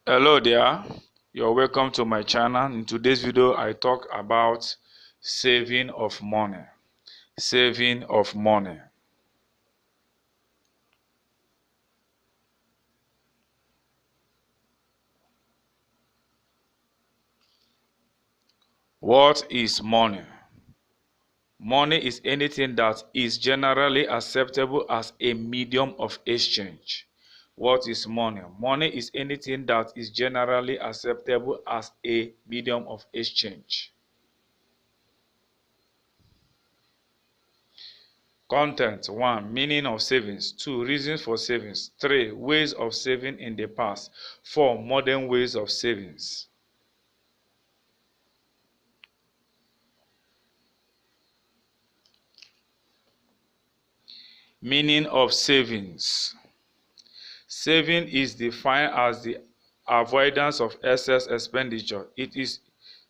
Hello there, you're welcome to my channel. In today's video I talk about saving of money. Saving of money. What is money? Money is anything that is generally acceptable as a medium of exchange. What is money? Money is anything that is generally acceptable as a medium of exchange. Content 1. Meaning of savings. 2. Reasons for savings. 3. Ways of saving in the past. 4. Modern ways of savings. Meaning of savings. Saving is defined as the avoidance of excess expenditure. It is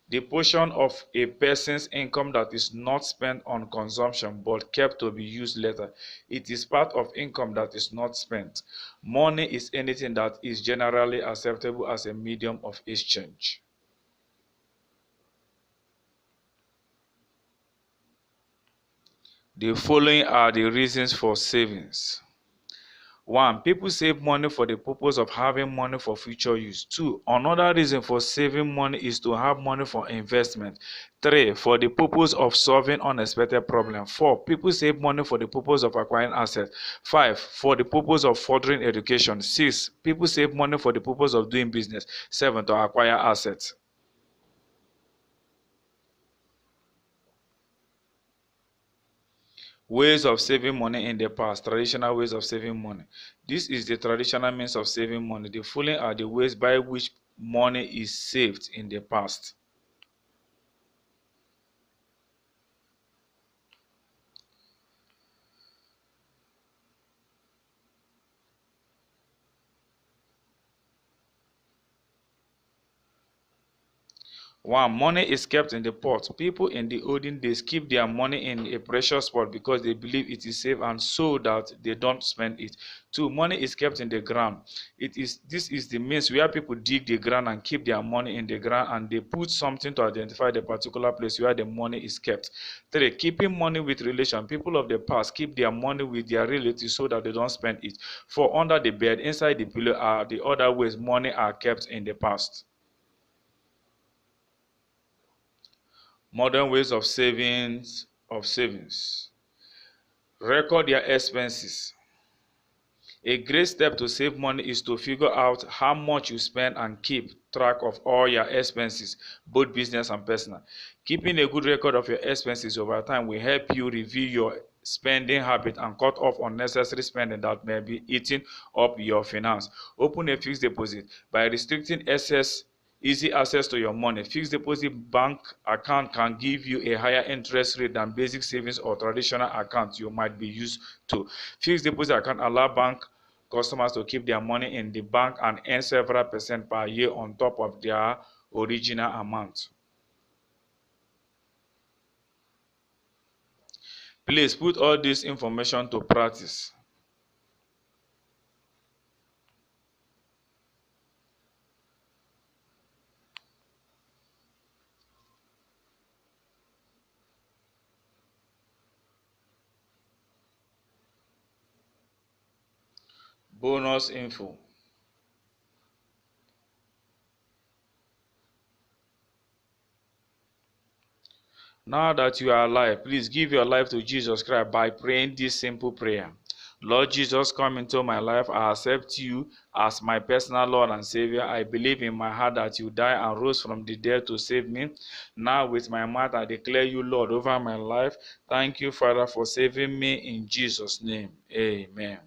the portion of a person's income that is not spent on consumption but kept to be used later. It is part of income that is not spent. Money is anything that is generally acceptable as a medium of exchange. The following are the reasons for savings. 1. People save money for the purpose of having money for future use. 2. Another reason for saving money is to have money for investment. 3. For the purpose of solving unexpected problems. 4. People save money for the purpose of acquiring assets. 5. For the purpose of furthering education. 6. People save money for the purpose of doing business. 7. To acquire assets. Ways of saving money in the past. Traditional ways of saving money. This is the traditional means of saving money. The following are the ways by which money is saved in the past. One, money is kept in the pot. People in the olden days keep their money in a precious pot because they believe it is safe and so that they don't spend it. Two, money is kept in the ground. This is the means where people dig the ground and keep their money in the ground and they put something to identify the particular place where the money is kept. Three, keeping money with relation. People of the past keep their money with their relatives so that they don't spend it. Four, under the bed, inside the pillow are the other ways money are kept in the past. Modern ways of savings. Record your expenses. A great step to save money is to figure out how much you spend and keep track of all your expenses, both business and personal. Keeping a good record of your expenses over time will help you review your spending habit and cut off unnecessary spending that may be eating up your finance. Open a fixed deposit. By restricting easy access to your money, fixed deposit bank account can give you a higher interest rate than basic savings or traditional accounts you might be used to. Fixed deposit account allow bank customers to keep their money in the bank and earn several percent per year on top of their original amount. Please put all this information to practice. Bonus info. Now that you are alive, please give your life to Jesus Christ by praying this simple prayer. Lord Jesus, come into my life. I accept you as my personal Lord and Savior. I believe in my heart that you died and rose from the dead to save me. Now with my mouth I declare you Lord over my life. Thank you, Father, for saving me in Jesus' name. Amen.